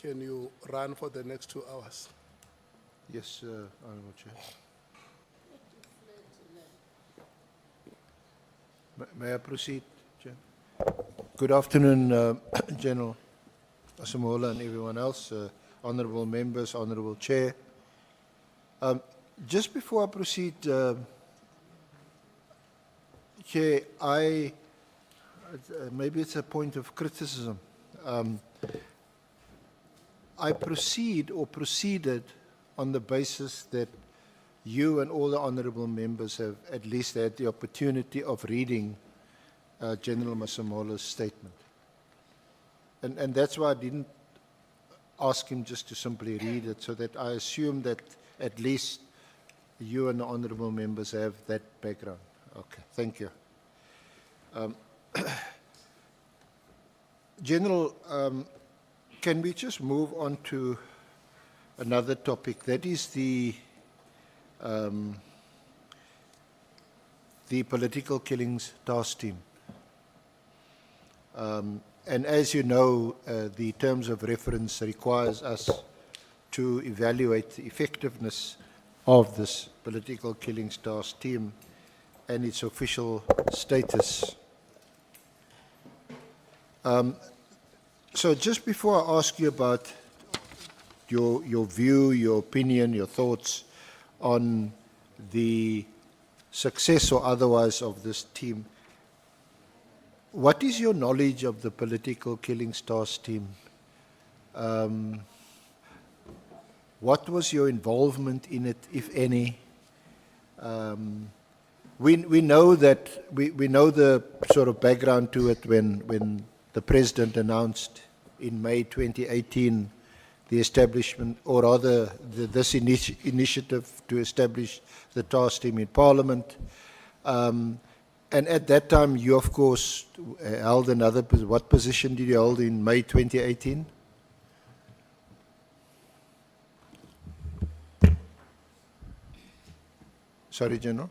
can you run for the next 2 hours? Yes, Honorable Chair. May I proceed, Chair? Good afternoon, General Masemola and everyone else, honorable members, honorable Chair. Just before I proceed, Chair, maybe it's a point of criticism. I proceeded on the basis that you and all the honorable members have at least had the opportunity of reading General Masemola's statement. And that's why I didn't ask him just to simply read it, so that I assume that at least you and the honorable members have that background. Okay, thank you. General, can we just move on to another topic? That is the political killings task team. And as you know, the terms of reference requires us to evaluate the effectiveness of this political killings task team and its official status. So just before I ask you about your view, your opinion, your thoughts on the success or otherwise of this team, what is your knowledge of the political killings task team? What was your involvement in it, if any? We know that we know the sort of background to it when the President announced in May 2018 the establishment, or rather this initiative to establish the task team in Parliament. And at that time, you, of course, held another position. What position did you hold in May 2018? Sorry, General?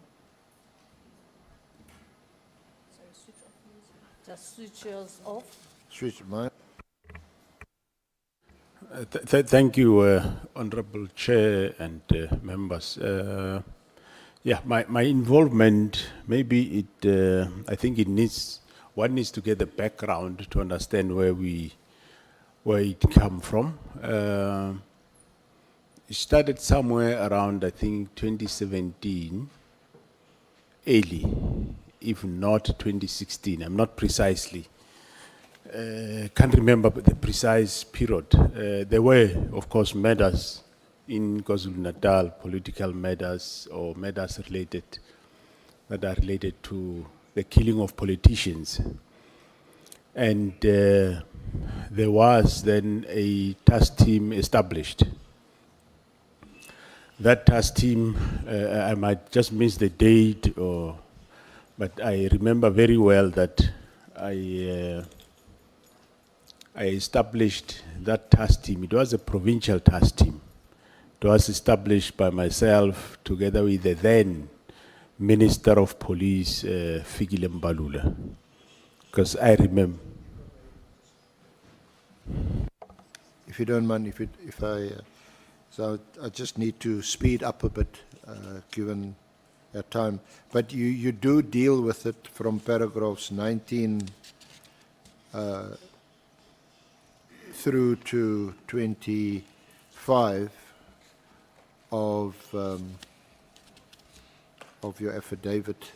Sorry, switch off. Just switch yours off. Switch mine. Thank you, Honorable Chair and members. Yeah, my involvement, maybe it, I think one needs to get the background to understand where it come from. It started somewhere around, I think, 2017, early, if not 2016. I'm not precisely. Can't remember the precise period. There were, of course, matters in KwaZulu-Natal, political matters or matters that are related to the killing of politicians. And there was then a task team established. That task team, I might just miss the date, but I remember very well that I established that task team. It was a provincial task team. It was established by myself together with the then Minister of Police, Fikile Mbalula. Because I remember. If you don't mind, so I just need to speed up a bit, given our time. But you do deal with it from paragraphs 19 through to 25 of your affidavit.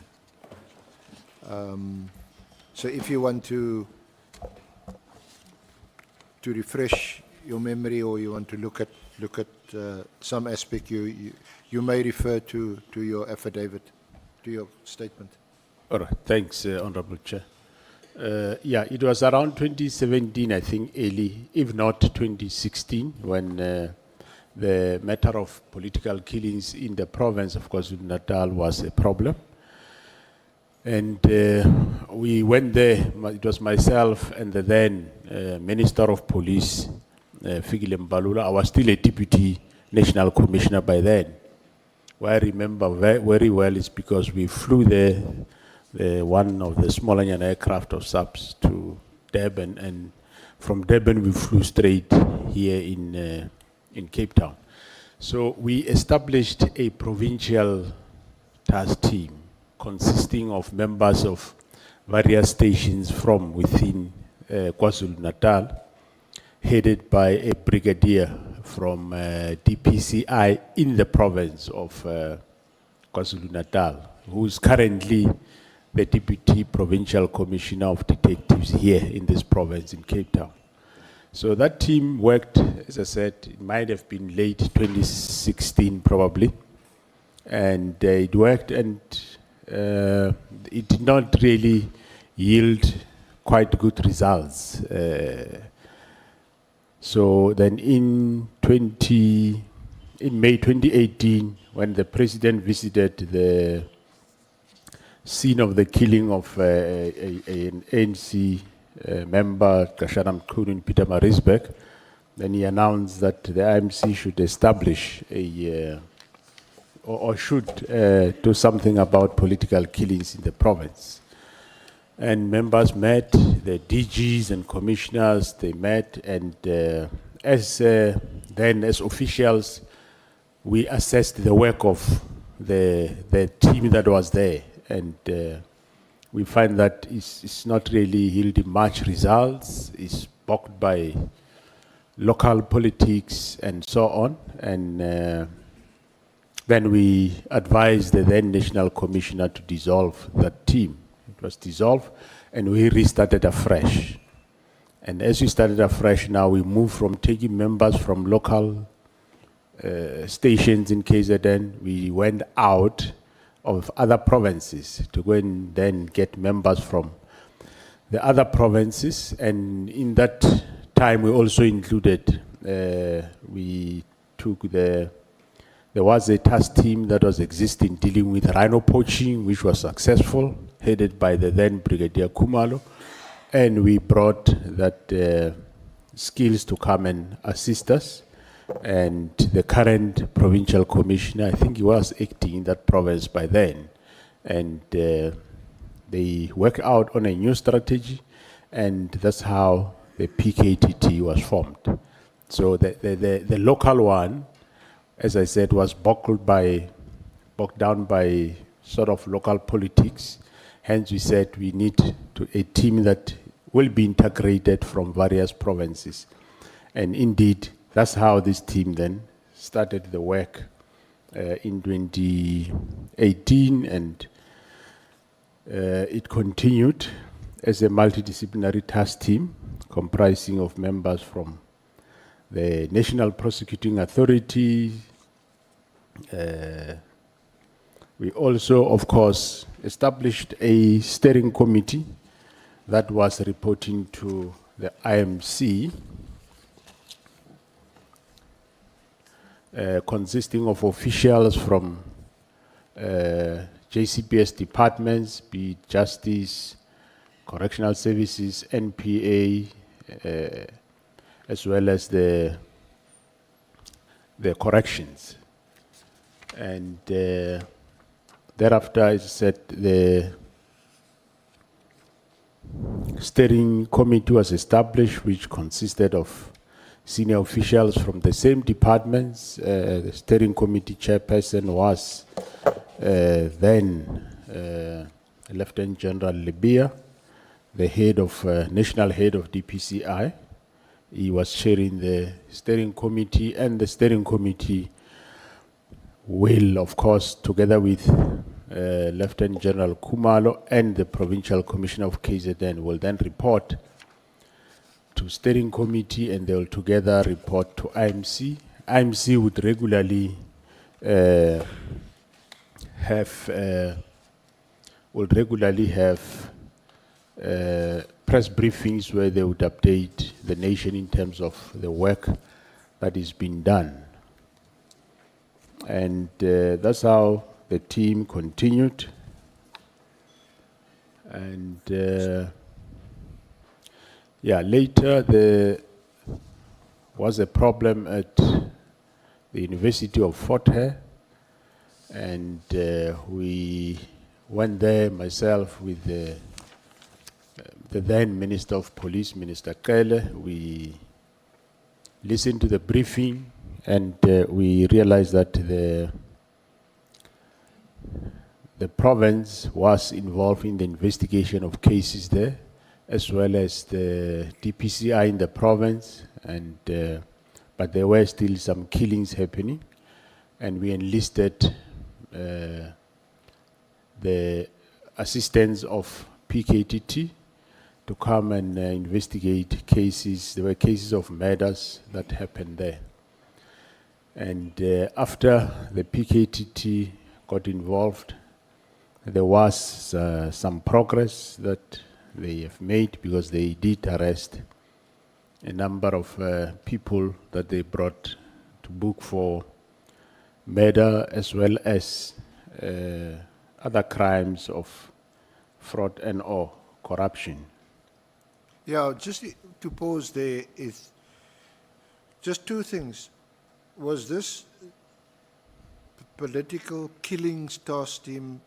So if you want to refresh your memory, or you want to look at some aspect, you may refer to your affidavit, to your statement. All right, thanks, Honorable Chair. Yeah, it was around 2017, I think, early, if not 2016, when the matter of political killings in the province of KwaZulu-Natal was a problem. And we went there. It was myself and the then Minister of Police, Fikile Mbalula. I was still a Deputy National Commissioner by then. What I remember very well is because we flew there, one of the Smolanyana aircraft of subs to Durban, and from Durban we flew straight here in Cape Town. So we established a provincial task team consisting of members of various stations from within KwaZulu-Natal, headed by a brigadier from DPCI in the province of KwaZulu-Natal, who is currently the Deputy Provincial Commissioner of Detectives here in this province in Cape Town. So that team worked, as I said, it might have been late 2016 probably, and it worked, and it did not really yield quite good results. So then in May 2018, when the president visited the scene of the killing of an ANC member, Kashanam Khunu in Pietermaritzburg, then he announced that the IMC should establish or should do something about political killings in the province. And members met, the DGs and commissioners, they met, and as officials, we assessed the work of the team that was there, and we find that it's not really yielding much results. It's blocked by local politics and so on, and then we advised the then National Commissioner to dissolve that team. It was dissolved, and we restarted afresh. And as we started afresh, now we moved from taking members from local stations in KZN. We went out of other provinces to go and then get members from the other provinces. And in that time, we also included, there was a task team that was existing dealing with rhino poaching, which was successful, headed by the then Brigadier Khumalo. And we brought that skills to come and assist us. And the current provincial commissioner, I think he was acting in that province by then. And they worked out on a new strategy, and that's how the Pktt was formed. So the local one, as I said, was bogged down by sort of local politics. Hence, we said we need a team that will be integrated from various provinces. And indeed, that's how this team then started the work in 2018, and it continued as a multidisciplinary task team comprising of members from the National Prosecuting Authority. We also, of course, established a steering committee that was reporting to the IMC, consisting of officials from JCPS departments, be it Justice, Correctional Services, NPA, as well as the corrections. And thereafter, as I said, the steering committee was established, which consisted of senior officials from the same departments. The steering committee chairperson was then Lieutenant General Libya, the head of national head of DPCI. He was chairing the steering committee, and the steering committee will, of course, together with Lieutenant General Khumalo and the Provincial Commissioner of KZN, will then report to steering committee, and they will together report to IMC. IMC would regularly have press briefings where they would update the nation in terms of the work that is being done. And that's how the team continued. And later there was a problem at the University of Fort Hare, and we went there, myself with the then Minister of Police, Minister Kele. We listened to the briefing, and we realized that the province was involved in the investigation of cases there, as well as the DPCI in the province, and but there were still some killings happening, and we enlisted the assistance of Pktt to come and investigate cases. There were cases of murders that happened there. And after the Pktt got involved, there was some progress that they have made, because they did arrest a number of people that they brought to book for murder, as well as other crimes of fraud and or corruption. Yeah, just to pause there is just two things. Was this political killings task team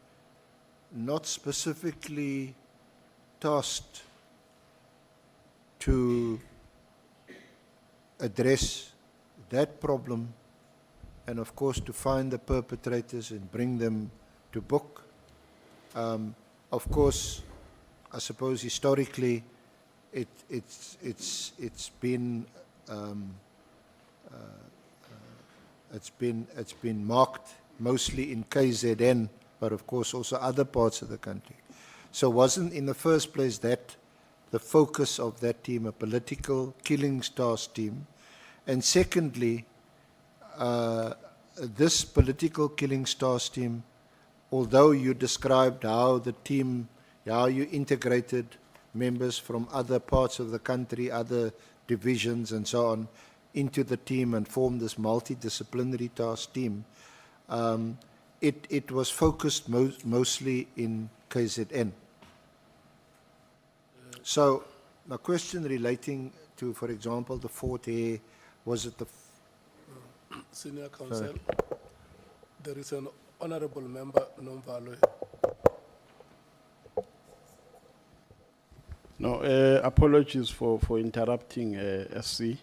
not specifically tasked to address that problem and of course to find the perpetrators and bring them to book? Of course, I suppose historically it's been marked mostly in KZN, but of course also other parts of the country. So wasn't in the first place that the focus of that team, a political killings task team? And secondly, this political killings task team, although you described how the team, how you integrated members from other parts of the country, other divisions and so on, into the team and formed this multidisciplinary task team, it was focused mostly in KZN. So my question relating to, for example, the Fort Hare, was it the... Senior Counsel, there is an honorable member, Nomvalo. No, apologies for interrupting, SC.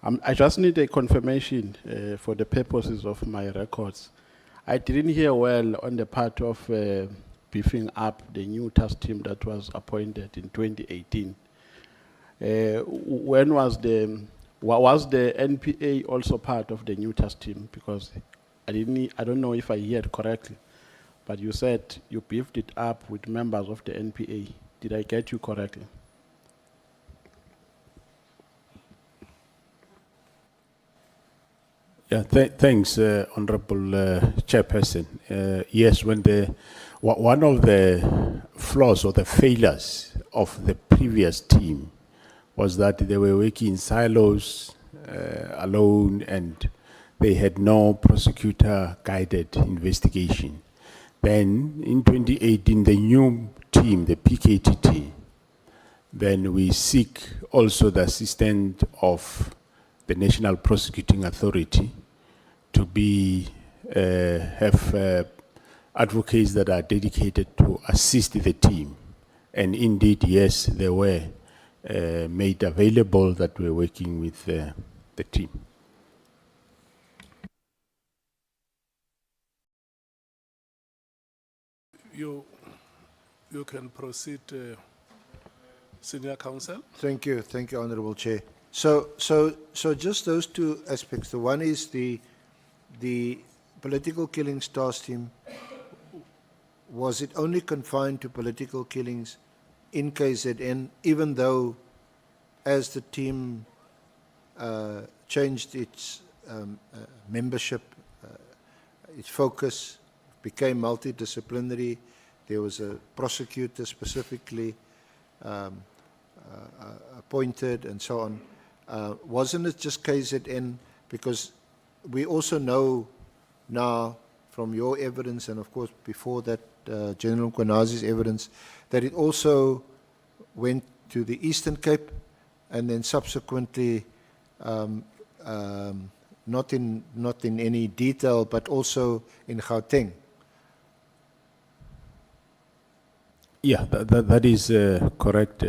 I just need a confirmation for the purposes of my records. I didn't hear well on the part of beefing up the new task team that was appointed in 2018. When was the NPA also part of the new task team? Because I don't know if I heard correctly, but you said you beefed it up with members of the NPA. Did I get you correctly? Yeah, thanks, Honorable Chairperson. Yes, when one of the flaws or the failures of the previous team was that they were working in silos, alone, and they had no prosecutor-guided investigation. Then, in 2018, the new team, the Pktt, then we seek also the assistance of the National Prosecuting Authority to have advocates that are dedicated to assist the team. And indeed, yes, they were made available that we're working with the team. You can proceed, Senior Counsel. Thank you, Honorable Chair. So just those two aspects. The one is the political killings task team. Was it only confined to political killings in KZN, even though as the team changed its membership, its focus became multidisciplinary, there was a prosecutor specifically appointed and so on. Wasn't it just KZN? Because we also know now from your evidence, and of course before that General Kwanazi's evidence, that it also went to the Eastern Cape and then subsequently, not in any detail, but also in Gauteng. Yeah, that is correct,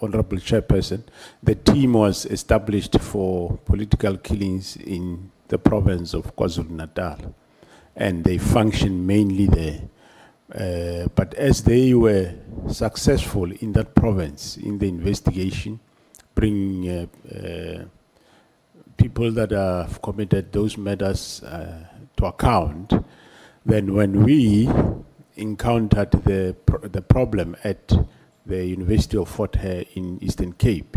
Honorable Chairperson, the team was established for political killings in the province of KwaZulu-Natal, and they function mainly there. But as they were successful in that province in the investigation, bringing people that have committed those murders to account, then when we encountered the problem at the University of Fort Hare in Eastern Cape,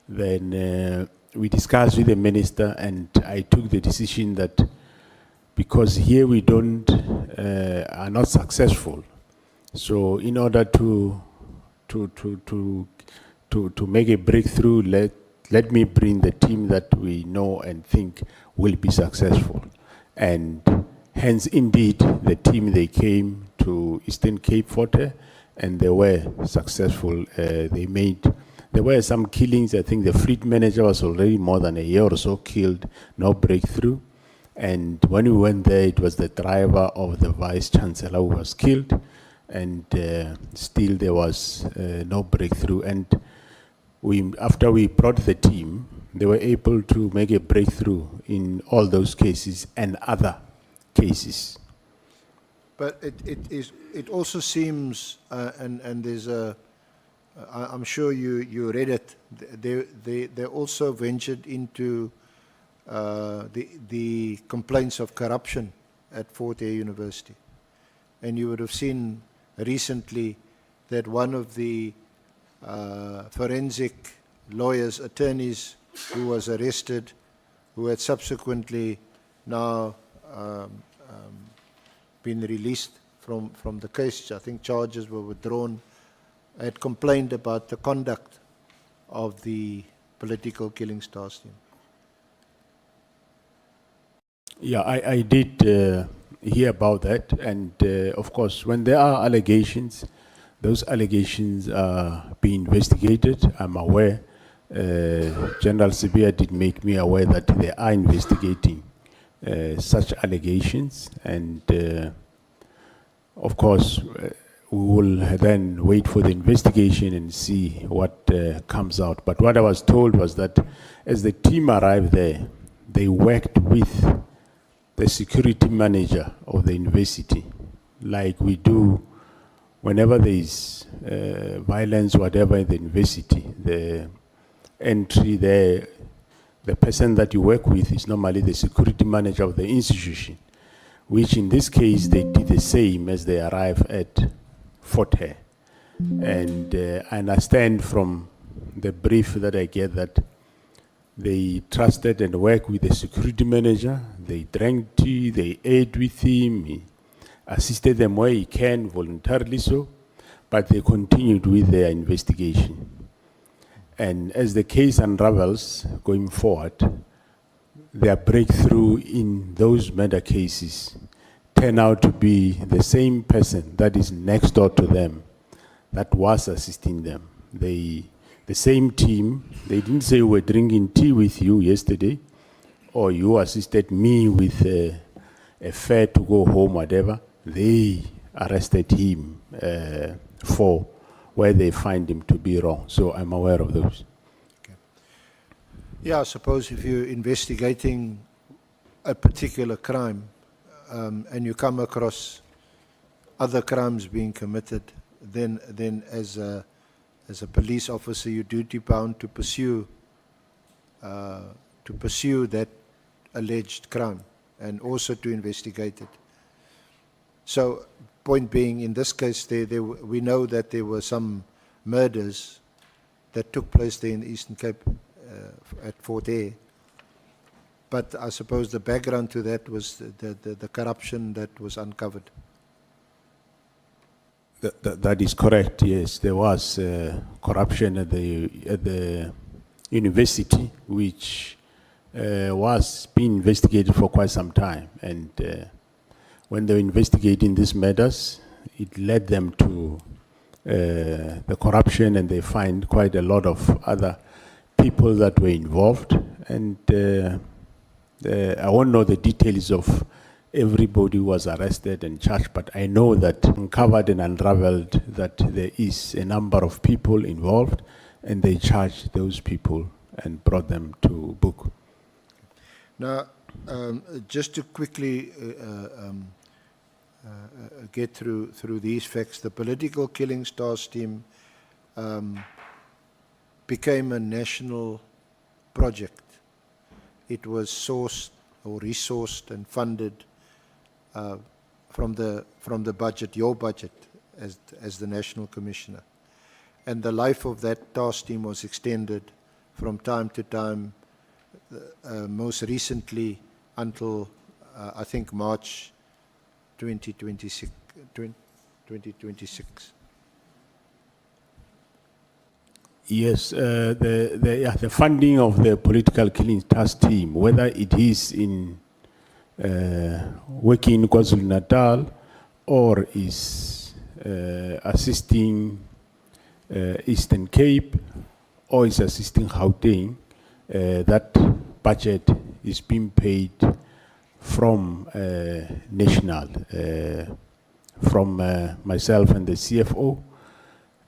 then we discussed with the minister, and I took the decision that because here we are not successful, so in order to make a breakthrough, let me bring the team that we know and think will be successful. And hence, indeed, the team, they came to Eastern Cape Fort Hare, and they were successful. There were some killings. I think the fleet manager was already more than a year or so killed, no breakthrough. And when we went there, it was the driver of the vice chancellor who was killed, and still there was no breakthrough. And after we brought the team, they were able to make a breakthrough in all those cases and other cases. But it also seems, and there's I'm sure you read it, they also ventured into the complaints of corruption at Fort Hare University. And you would have seen recently that one of the forensic lawyers, attorneys who was arrested, who had subsequently now been released from the case. I think charges were withdrawn, had complained about the conduct of the political killing task team. Yeah, I did hear about that, and of course, when there are allegations, those allegations are being investigated. I'm aware. General Sibia did make me aware that they are investigating such allegations, and of course, we will then wait for the investigation and see what comes out. But what I was told was that as the team arrived there, they worked with the security manager of the university, like we do whenever there is violence, whatever in the university. The entry there, the person that you work with is normally the security manager of the institution, which in this case they did the same as they arrived at Fort Hare. And I understand from the brief that I get that they trusted and worked with the security manager. They drank tea, they ate with him, he assisted them where he can, voluntarily so, but they continued with their investigation. And as the case unravels going forward, their breakthrough in those murder cases turn out to be the same person that is next door to them that was assisting them. The same team, they didn't say we're drinking tea with you yesterday, or you assisted me with a fare to go home, whatever. They arrested him for where they find him to be wrong. So I'm aware of those. Okay. Yeah, I suppose if you're investigating a particular crime and you come across other crimes being committed, then as a police officer, you're duty bound to pursue that alleged crime and also to investigate it. So, point being, in this case, we know that there were some murders that took place there in the Eastern Cape at Fort Hare. But I suppose the background to that was the corruption that was uncovered. That is correct, yes. There was corruption at the university, which was being investigated for quite some time. And when they were investigating these matters, it led them to the corruption, and they find quite a lot of other people that were involved. And I won't know the details of everybody who was arrested and charged, but I know that uncovered and unraveled that there is a number of people involved, and they charged those people and brought them to book. Now, just to quickly get through these facts, the political killings task team became a national project. It was sourced or resourced and funded from the budget, your budget, as the National Commissioner. And the life of that task team was extended from time to time, most recently until I think March 2026. Yes, the funding of the political killing task team, whether it is in working in KwaZulu-Natal or is assisting Eastern Cape or is assisting Gauteng, that budget is being paid from national, from myself and the CFO,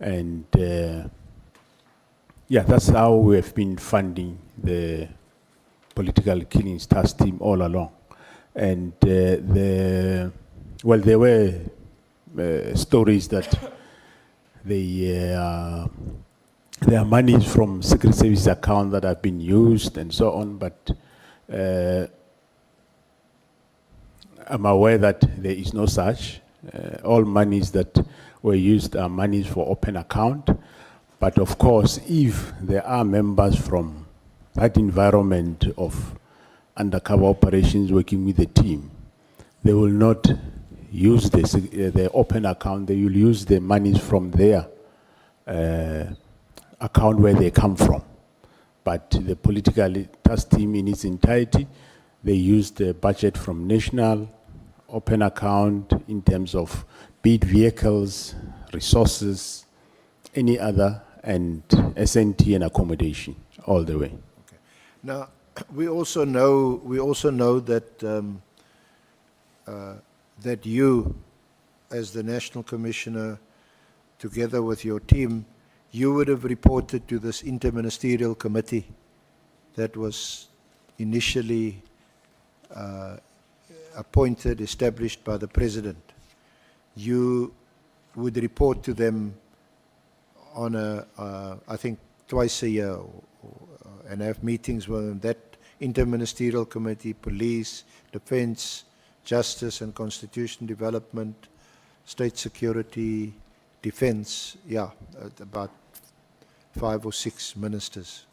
and yeah, that's how we have been funding the political killings task team all along. And there were stories that there are monies from Secret Service account that have been used and so on, but I'm aware that there is no such. All monies that were used are monies for open account. But of course, if there are members from that environment of undercover operations working with the team, they will not use the open account. They will use the monies from their account where they come from. But the political task team in its entirety, they use the budget from national open account in terms of be it vehicles, resources, any other, and SNT and accommodation all the way. Okay. Now, we also know that that you, as the National Commissioner, together with your team, you would have reported to this interministerial committee that was initially appointed, established by the President. You would report to them on I think twice a year, and have meetings with that interministerial committee, police, defense, justice and constitution development, state security, defense, yeah, about 5 or 6 ministers.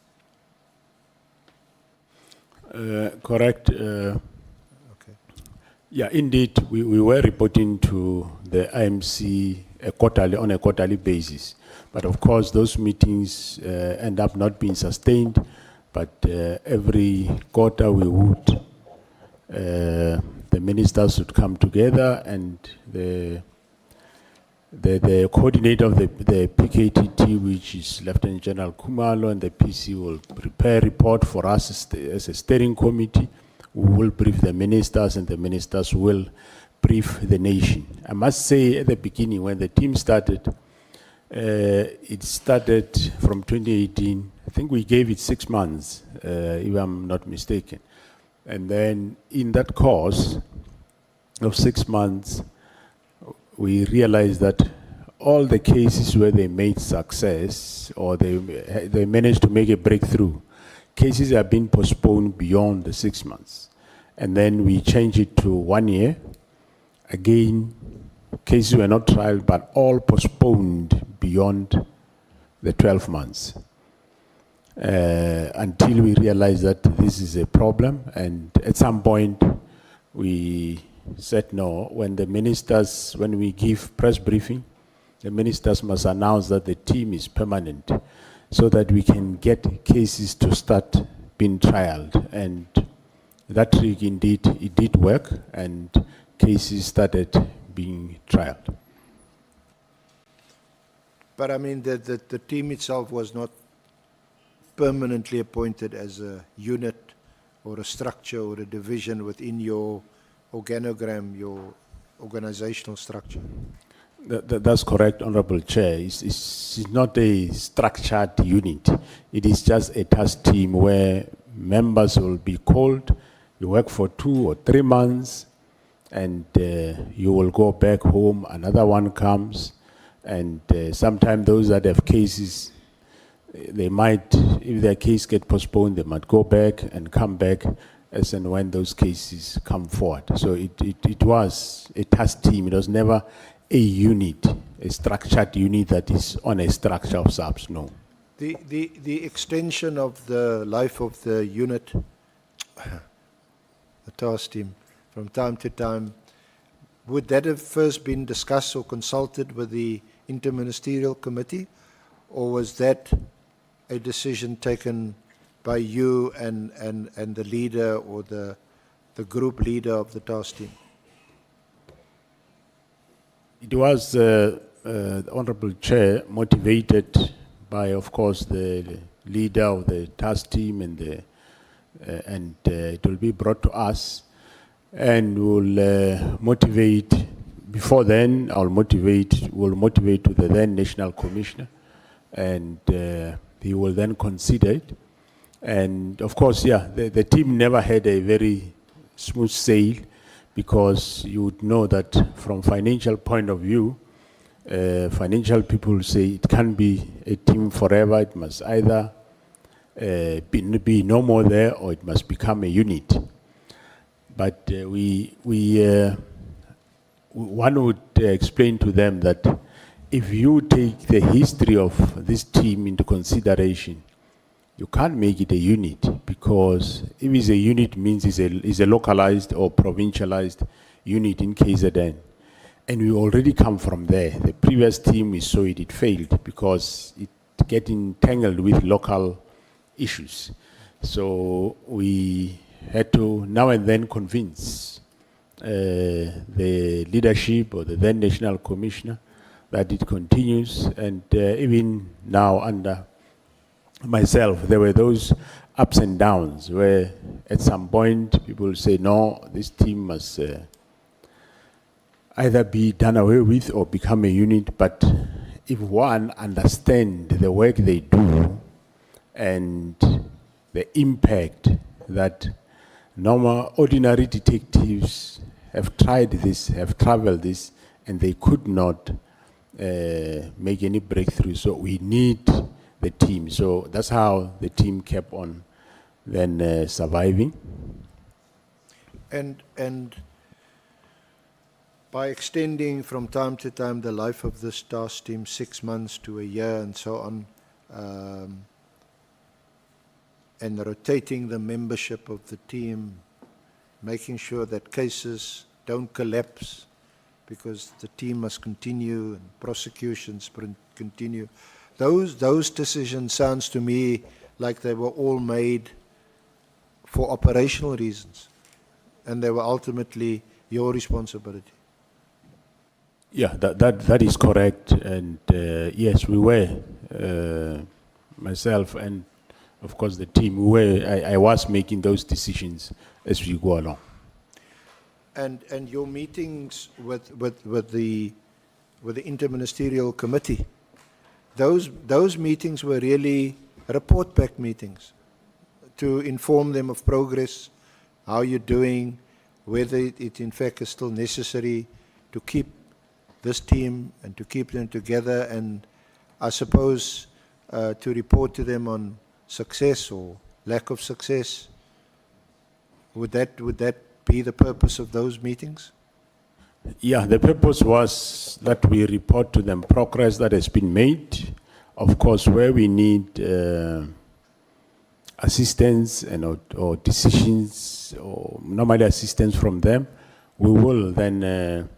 Correct. Okay. Yeah, indeed, we were reporting to the IMC on a quarterly basis. But of course, those meetings end up not being sustained. But every quarter we would, the ministers would come together, and the coordinator of the Pktt, which is Lieutenant General Kumalo, and the PC will prepare a report for us as a steering committee. We will brief the ministers, and the ministers will brief the nation. I must say, at the beginning, when the team started, it started from 2018. I think we gave it 6 months, if I'm not mistaken. And then in that course of 6 months, we realized that all the cases where they made success or they managed to make a breakthrough, cases have been postponed beyond the 6 months. And then we changed it to 1 year. Again, cases were not tried, but all postponed beyond the 12 months. Until we realized that this is a problem, and at some point we said no. When we give press briefing, the ministers must announce that the team is permanent, so that we can get cases to start being trialed. And that trick, indeed, it did work, and cases started being trialed. But I mean, the team itself was not permanently appointed as a unit or a structure or a division within your organogram, your organizational structure. That's correct, Honorable Chair. It's not a structured unit. It is just a task team where members will be called. You work for 2 or 3 months, and you will go back home. Another one comes, and sometimes those that have cases, they might, if their case get postponed, they might go back and come back as and when those cases come forward. So it was a task team. It was never a unit, a structured unit that is on a structure of subs, no. The extension of the life of the unit, the task team, from time to time, would that have first been discussed or consulted with the interministerial committee, or was that a decision taken by you and the leader or the group leader of the task team? It was, Honorable Chair, motivated by, of course, the leader of the task team, and it will be brought to us, and will motivate. Before then, we'll motivate to the then National Commissioner, and he will then consider it. And of course, yeah, the team never had a very smooth sail, because you would know that from financial point of view, financial people say it can't be a team forever. It must either be no more there, or it must become a unit. But one would explain to them that if you take the history of this team into consideration, you can't make it a unit, because if it's a unit, means it's a localized or provincialized unit in KZN. And we already come from there. The previous team, we saw it failed because it get entangled with local issues. So we had to now and then convince the leadership or the then National Commissioner that it continues. And even now under myself, there were those ups and downs where at some point people say, no, this team must either be done away with or become a unit. But if one understands the work they do and the impact that normal, ordinary detectives have tried this, have traveled this, and they could not make any breakthrough. So we need the team. So that's how the team kept on then surviving. And by extending from time to time the life of this task team, 6 months to a year and so on, and rotating the membership of the team, making sure that cases don't collapse because the team must continue and prosecutions continue. Those decisions sounds to me like they were all made for operational reasons, and they were ultimately your responsibility. Yeah, that is correct. And yes, we were, myself and of course the team, I was making those decisions as we go along. And your meetings with the interministerial committee, those meetings were really report back meetings to inform them of progress, how you're doing, whether it in fact is still necessary to keep this team and to keep them together, and I suppose to report to them on success or lack of success. Would that be the purpose of those meetings? Yeah, the purpose was that we report to them progress that has been made. Of course, where we need assistance and or decisions or normally assistance from them, we will then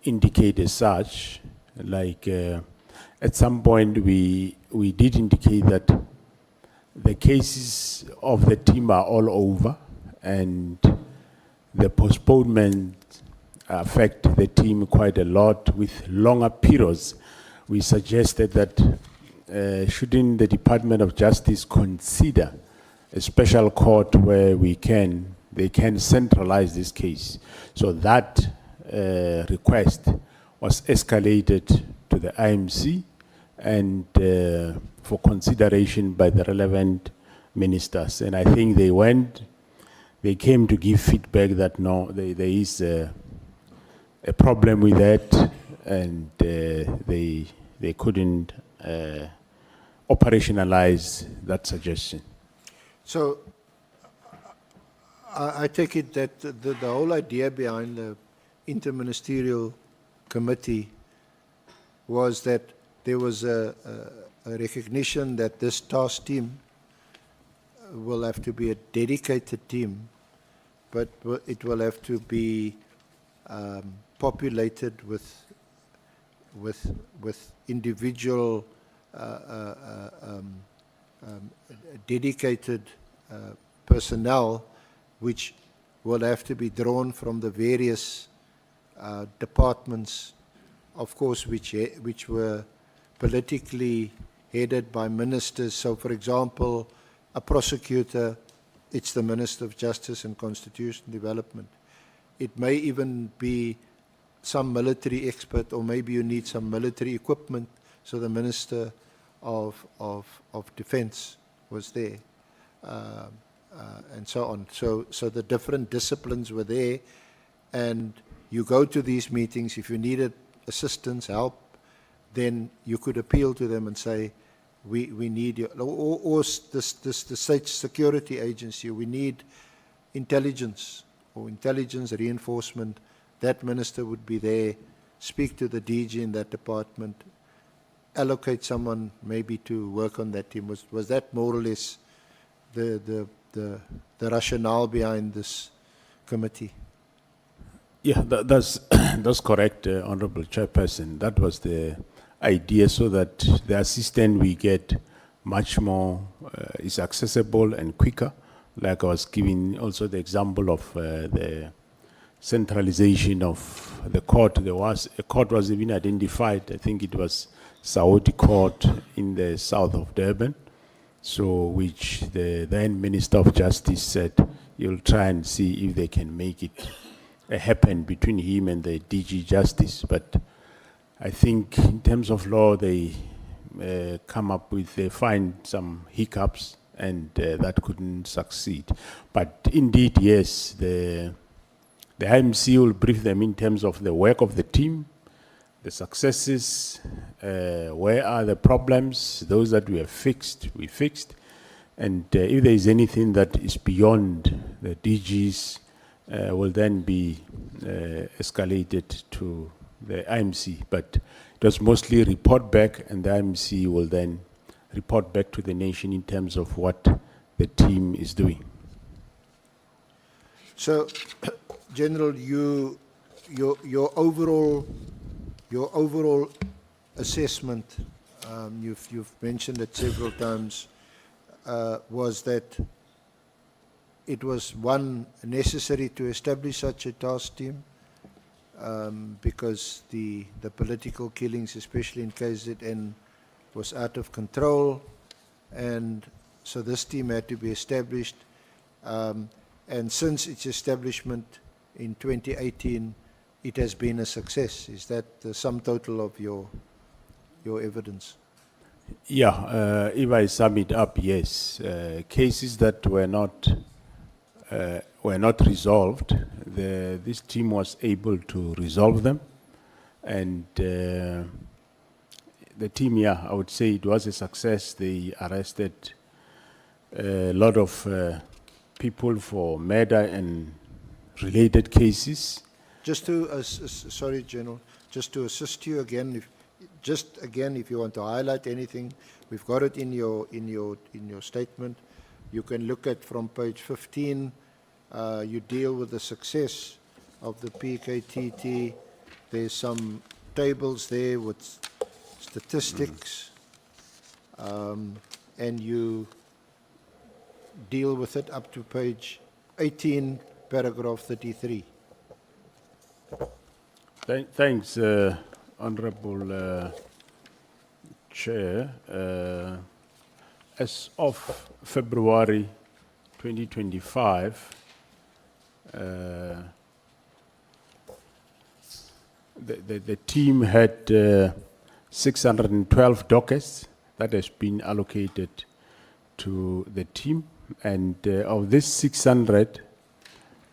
indicate as such. Like at some point we did indicate that the cases of the team are all over, and the postponement affect the team quite a lot with longer periods. We suggested that shouldn't the Department of Justice consider a special court where they can centralize this case. So that request was escalated to the IMC and for consideration by the relevant ministers. And I think they came to give feedback that no, there is a problem with that, and they couldn't operationalize that suggestion. So I take it that the whole idea behind the interministerial committee was that there was a recognition that this task team will have to be a dedicated team, but it will have to be populated with individual dedicated personnel, which will have to be drawn from the various departments, of course, which were politically headed by ministers. So, for example, a prosecutor, it's the Minister of Justice and Constitution Development. It may even be some military expert, or maybe you need some military equipment, so the Minister of Defense was there, and so on. So the different disciplines were there, and you go to these meetings. If you needed assistance, help, then you could appeal to them and say, we need you. Or the state security agency, we need intelligence or intelligence reinforcement. That minister would be there, speak to the DG in that department, allocate someone maybe to work on that team. Was that more or less the rationale behind this committee? Yeah, that's correct, Honorable Chairperson. That was the idea, so that the assistance we get much more is accessible and quicker. Like I was giving also the example of the centralization of the court. There was a court was even identified. I think it was Saudi Court in the south of Durban. So, which the then Minister of Justice said you'll try and see if they can make it happen between him and the DG Justice. But I think in terms of law, they they find some hiccups, and that couldn't succeed. But indeed, yes, the IMC will brief them in terms of the work of the team, the successes, where are the problems, those that we have fixed, we fixed. And if there is anything that is beyond the DGs, will then be escalated to the IMC. But it was mostly report back, and the IMC will then report back to the nation in terms of what the team is doing. So, General, your overall assessment, you've mentioned it several times, was that it was, one, necessary to establish such a task team, because the political killings, especially in KZN, was out of control, and so this team had to be established. And since its establishment in 2018, it has been a success. Is that the sum total of your evidence? Yeah, if I sum it up, yes. Cases that were not resolved, this team was able to resolve them, and the team, yeah, I would say it was a success. They arrested a lot of people for murder and related cases. Just to, sorry, General, just to assist you again, if you want to highlight anything, we've got it in your statement. You can look at from page 15. You deal with the success of the Pktt. There's some tables there with statistics, and you deal with it up to page 18, paragraph 33. Thanks, Honorable Chair. As of February 2025, the team had 612 dockets that has been allocated to the team, and of these 600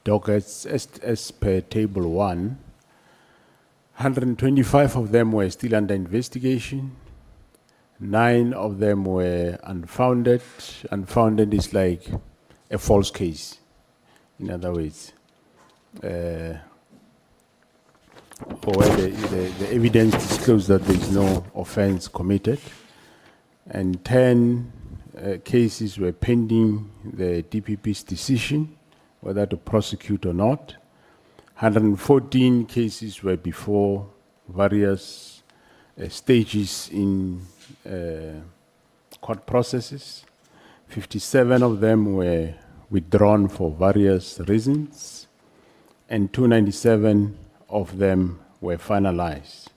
dockets, as per table 1, 125 of them were still under investigation. 9 of them were unfounded. Unfounded is like a false case, in other words, or where the evidence disclosed that there is no offense committed. And 10 cases were pending the DPP's decision whether to prosecute or not. 114 cases were before various stages in court processes. 57 of them were withdrawn for various reasons, and 297 of them were finalized.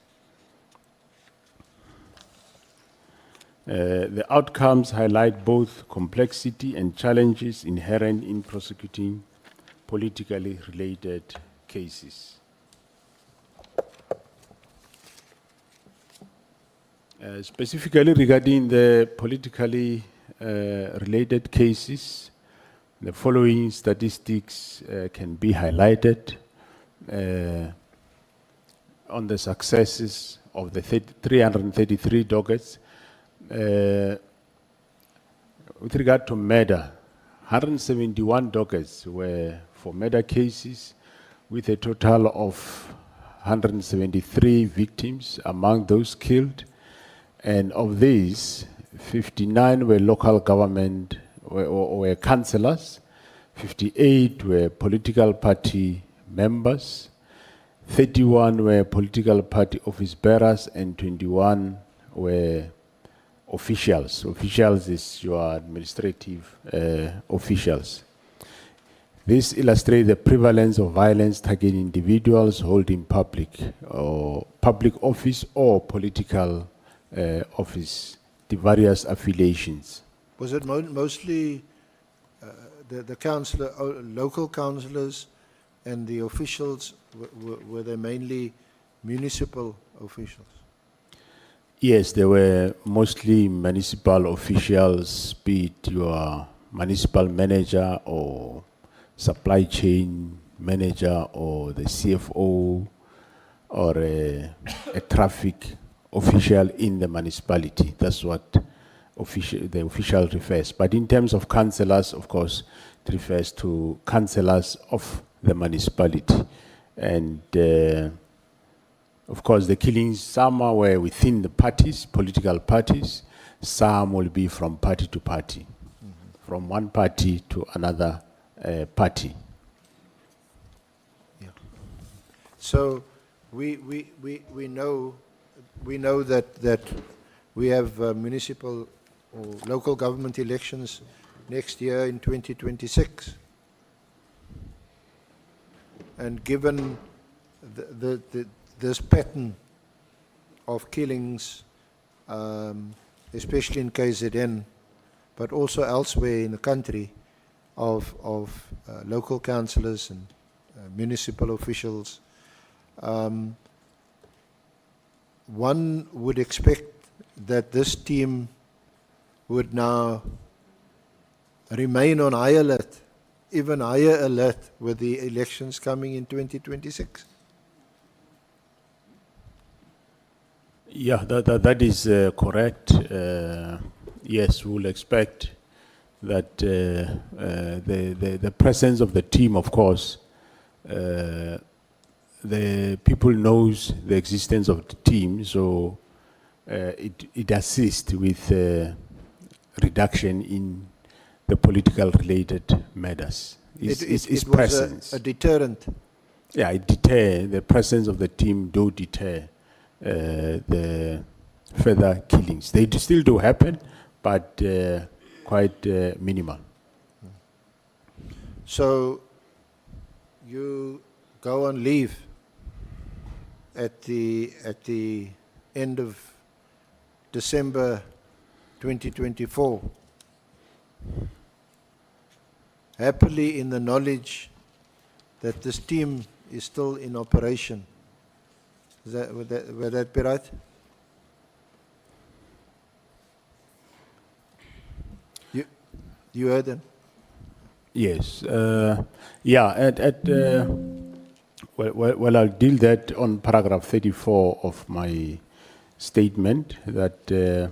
The outcomes highlight both complexity and challenges inherent in prosecuting politically related cases. Specifically regarding the politically related cases, the following statistics can be highlighted on the successes of the 333 dockets. With regard to murder, 171 dockets were for murder cases, with a total of 173 victims among those killed. And of these, 59 were local government or were councillors, 58 were political party members, 31 were political party office bearers, and 21 were officials. Officials is your administrative officials. This illustrates the prevalence of violence targeting individuals holding public office or political office, the various affiliations. Was it mostly the councillor, local councillors and the officials, were they mainly municipal officials? Yes, there were mostly municipal officials, be it your municipal manager or supply chain manager or the CFO or a traffic official in the municipality. That's what the official refers. But in terms of councillors, of course, it refers to councillors of the municipality. And of course, the killings, some were within the parties, political parties. Some will be from party to party, from one party to another party. Yeah. So we know that we have municipal or local government elections next year in 2026, and given this pattern of killings, especially in KZN, but also elsewhere in the country, of local councillors and municipal officials, one would expect that this team would now remain on high alert, even higher alert with the elections coming in 2026. Yeah, that is correct. Yes, we'll expect that the presence of the team, of course, the people knows the existence of the team, so it assists with reduction in the political related matters. Its It presence. was a deterrent. Yeah, it deter, the presence of the team do deter the further killings. They still do happen, but quite minimal. So you go on leave at the end of December 2024, happily in the knowledge that this team is still in operation Would that be right? You heard him? Yes. Yeah, well, I'll deal that on paragraph 34 of my statement that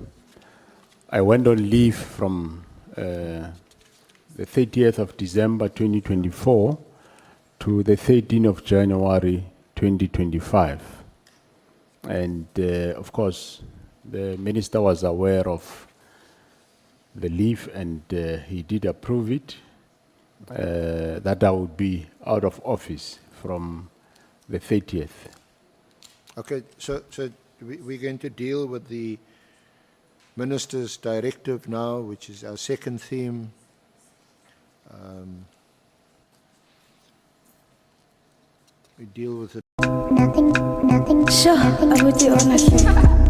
I went on leave from the 30th of December 2024 to the 13th of January 2025. And of course, the minister was aware of the leave and he did approve it, that I would be out of office from the 30th. Okay, so we're going to deal with the minister's directive now, which is our second theme. We deal with it. Sure, I would do honestly.